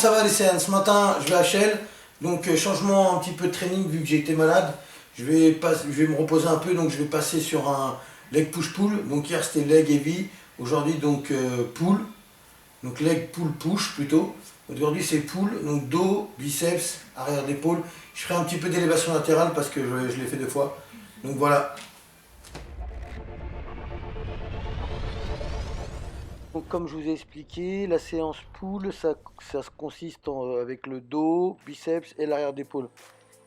ça va les séances? Ce matin, je vais à Shell, donc changement un petit peu de training vu que j'ai été malade. Je vais me reposer un peu, donc je vais passer sur un leg push-pull. Donc hier c'était leg heavy, aujourd'hui donc pull, donc leg pull push plutôt. Aujourd'hui c'est pull, donc dos, biceps, arrière d'épaule. Je ferai un petit peu d'élévation latérale parce que je l'ai fait 2 fois. Donc voilà. Donc, comme je vous ai expliqué, la séance pull, ça consiste avec le dos, biceps et l'arrière d'épaule.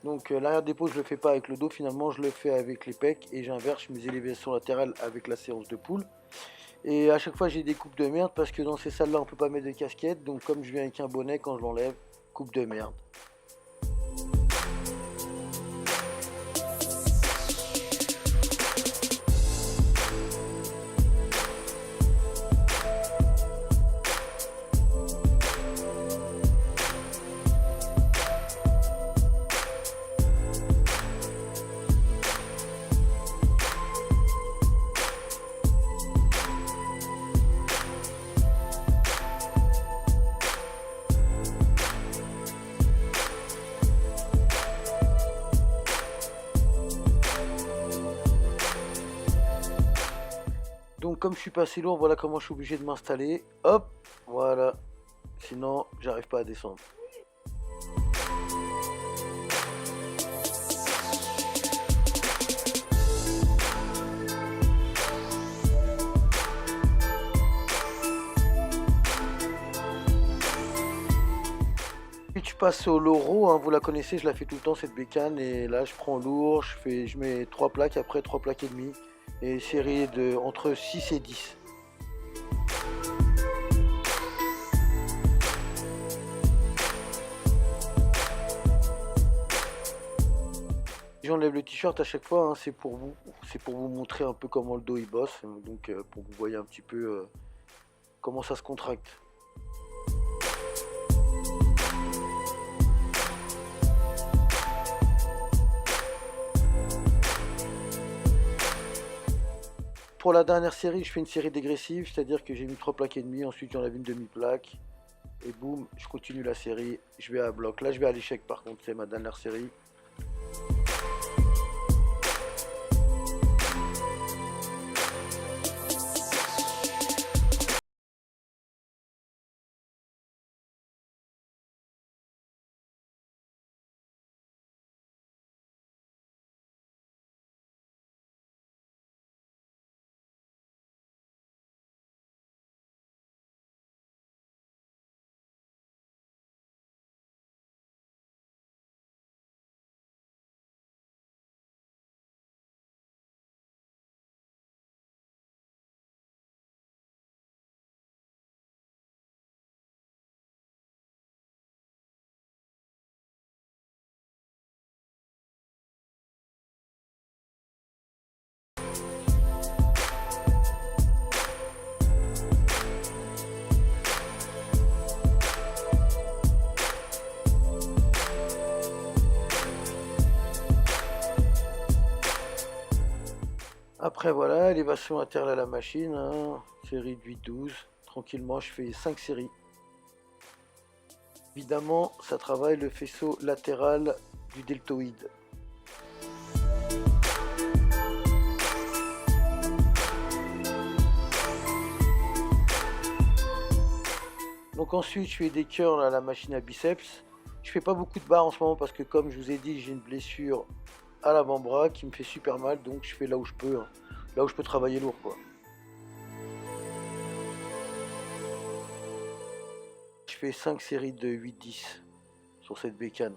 Donc l'arrière d'épaule, je ne le fais pas avec le dos, finalement je le fais avec les pecs et j'inverse mes élévations latérales avec la séance de pull. Et à chaque fois j'ai des coupes de merde parce que dans ces salles-là on ne peut pas mettre de casquette, donc comme je viens avec un bonnet, quand je l'enlève, coupe de merde. Donc comme je suis pas assez lourd, voilà comment je suis obligé de m'installer. Hop, voilà. Sinon, j'arrive pas à descendre. Puis je passe au low row, hein, vous la connaissez, je la fais tout le temps cette bécane. Et là je prends lourd, je mets 3 plaques, après 3 plaques et demi. Et série de entre 6 et 10. J'enlève le t-shirt à chaque fois, hein, c'est pour vous montrer un peu comment le dos il bosse, donc pour que vous voyez un petit peu comment ça se contracte. Pour la dernière série, je fais une série dégressive, c'est-à-dire que j'ai mis 3 plaques et demi, ensuite j'enlève une demi-plaque, et boum, je continue la série, je vais à bloc. Là je vais à l'échec par contre, c'est ma dernière série. Après voilà, élévation latérale à la machine, hein, série de 8-12, tranquillement je fais 5 séries. Évidemment, ça travaille le faisceau latéral du deltoïde. Donc ensuite, je fais des curls à la machine à biceps. Je fais pas beaucoup de barres en ce moment parce que comme je vous ai dit, j'ai une blessure à l'avant-bras qui me fait super mal, donc je fais là où je peux, hein, là où je peux travailler lourd quoi. Je fais 5 séries de 8-10 sur cette bécane.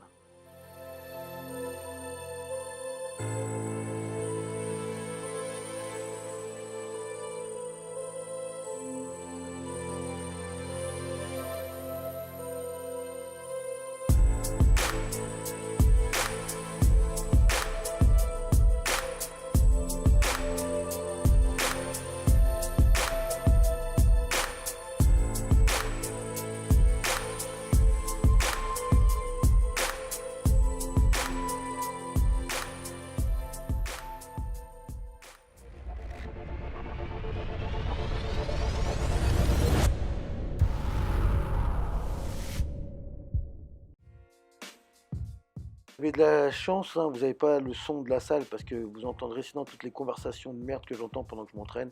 avez de la chance, hein, vous n'avez pas le son de la salle parce que vous entendrez sinon toutes les conversations de merde que j'entends pendant que je m'entraîne.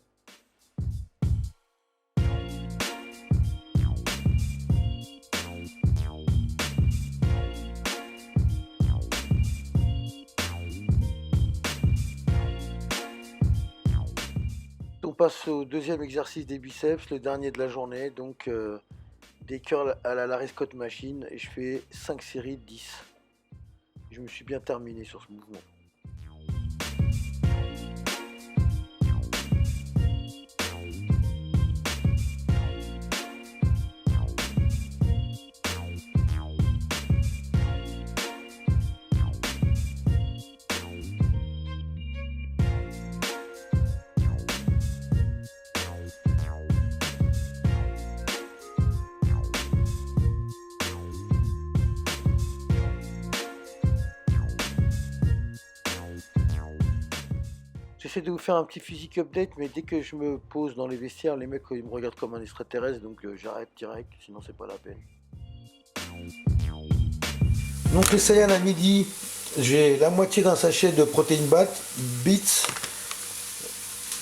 On passe au deuxième exercice des biceps, le dernier de la journée, donc des curls à la Larry Scott Machine et je fais 5 séries de 10. Je me suis bien terminé sur ce mouvement. J'essaie de vous faire un petit physique update, mais dès que je me pose dans les vestiaires, les mecs ils me regardent comme un extraterrestre, donc j'arrête direct, sinon c'est pas la peine. Donc les Saiyan à midi, j'ai la moitié d'un sachet de protein bits,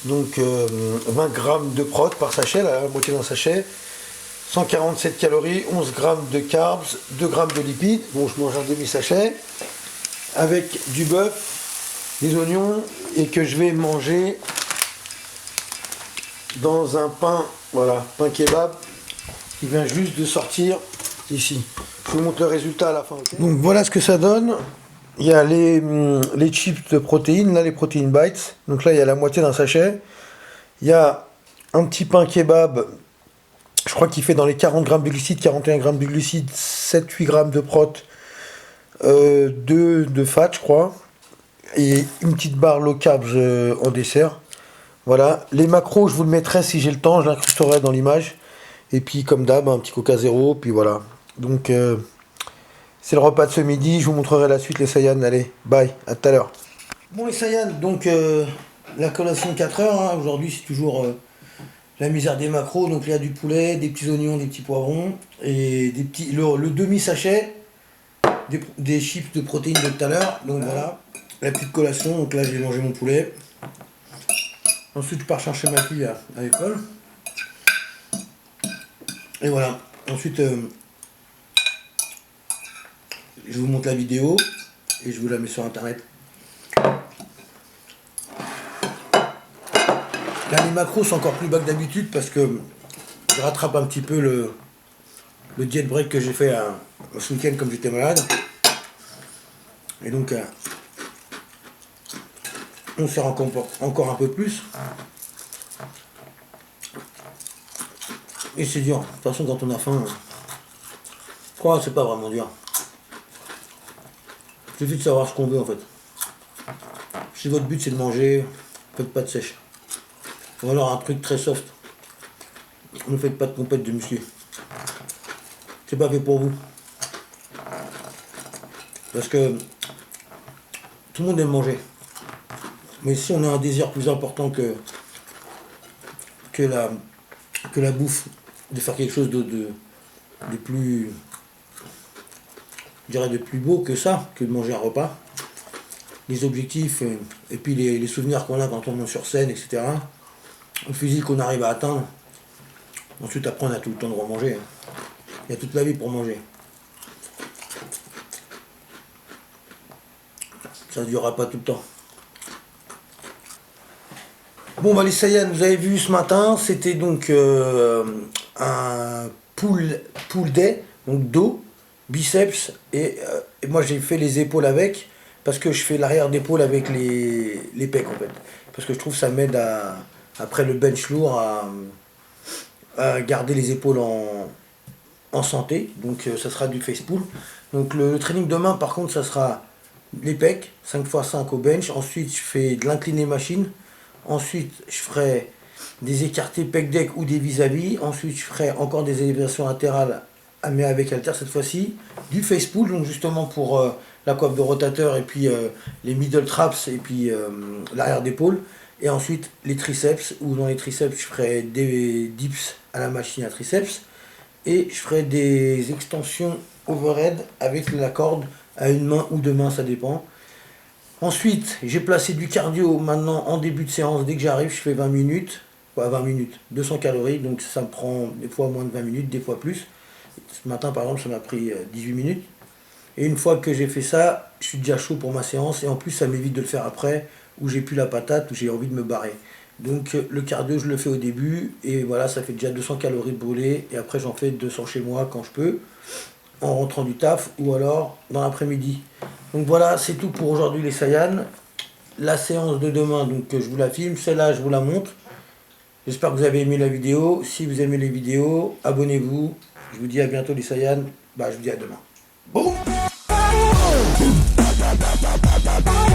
donc 20 grammes de prot par sachet, la moitié d'un sachet, 147 calories, 11 grammes de carbs, 2 grammes de lipides, bon je mange un demi-sachet, avec du bœuf, des oignons, et que je vais manger dans un pain, voilà, pain kebab, qui vient juste de sortir ici. Je vous montre le résultat à la fin. Okay. Donc voilà ce que ça donne. Il y a les chips de protéines, là les protein bites. Donc là il y a la moitié d'un sachet. Il y a un petit pain kebab, je crois qu'il fait dans les 40 grammes de glucides, 41 grammes de glucides, 7-8 grammes de prot, 2 de fat je crois. Et une petite barre low carbs en dessert. Voilà, les macros je vous le mettrai si j'ai le temps, je l'incrusterai dans l'image. Et puis comme d'hab, un petit coca zéro, puis voilà. Donc c'est le repas de ce midi, je vous montrerai la suite les Saiyan. Allez, bye, à tout à l'heure. Bon les Saiyan, donc la collation 4 heures, hein. Aujourd'hui c'est toujours la misère des macros. Donc il y a du poulet, des petits oignons, des petits poivrons, et des petits, le demi-sachet des chips de protéines de tout à l'heure. Donc voilà. La petite collation, donc là j'ai mangé mon poulet. Ensuite je pars chercher ma fille à l'école. Et voilà. Ensuite je vous montre la vidéo et je vous la mets sur internet. Là les macros sont encore plus bas que d'habitude parce que je rattrape un petit peu le diet break que j'ai fait ce week-end comme j'étais malade. Et donc on sert encore un peu plus. Et c'est dur. De toute façon, quand on a faim, je crois que c'est pas vraiment dur. Il suffit de savoir ce qu'on veut en fait. Si votre but c'est de manger, faites pas de sèche. Ou alors un truc très soft. Ne faites pas de compète de muscu. C'est pas fait pour vous. Parce que tout le monde aime manger. Mais si on a un désir plus important que la bouffe, de faire quelque chose de plus, je dirais, de plus beau que ça, que de manger un repas, les objectifs et puis les souvenirs qu'on a quand on monte sur scène, etc., le physique qu'on arrive à atteindre, ensuite après on a tout le temps de remanger. Il y a toute la vie pour manger. Ça ne durera pas tout le temps. Bon bah les Saiyan, vous avez vu ce matin, c'était donc un pull day, donc dos, biceps, et moi j'ai fait les épaules avec, parce que je fais l'arrière d'épaule avec les pecs en fait. Parce que je trouve que ça m'aide après le bench lourd à garder les épaules en santé, donc ça sera du face pull. Donc le training demain par contre ça sera les pecs, 5x5 au bench, ensuite je fais de l'incliné machine. Ensuite, je ferai des écartés pec deck ou des vis-à-vis. Ensuite, je ferai encore des élévations latérales, mais avec haltère cette fois-ci. Du face pull, donc justement pour la coiffe de rotateur et puis les middle traps et puis l'arrière d'épaule. Et ensuite, les triceps, où dans les triceps, je ferai des dips à la machine à triceps. Et je ferai des extensions overhead avec la corde à une main ou deux mains, ça dépend. Ensuite, j'ai placé du cardio maintenant en début de séance. Dès que j'arrive, je fais 20 minutes. 20 minutes, 200 calories, donc ça me prend des fois moins de 20 minutes, des fois plus. Ce matin, par exemple, ça m'a pris 18 minutes. Et une fois que j'ai fait ça, je suis déjà chaud pour ma séance. Et en plus, ça m'évite de le faire après, où j'ai plus la patate, où j'ai envie de me barrer. Donc le cardio, je le fais au début. Et voilà, ça fait déjà 200 calories de brûlées. Et après, j'en fais 200 chez moi quand je peux, en rentrant du taf ou alors dans l'après-midi. Donc voilà, c'est tout pour aujourd'hui les Saiyans. La séance de demain, donc je vous la filme. Celle-là, je vous la montre. J'espère que vous avez aimé la vidéo. Si vous aimez les vidéos, abonnez-vous. Je vous dis à bientôt les Saiyans. Je vous dis à demain. Boum!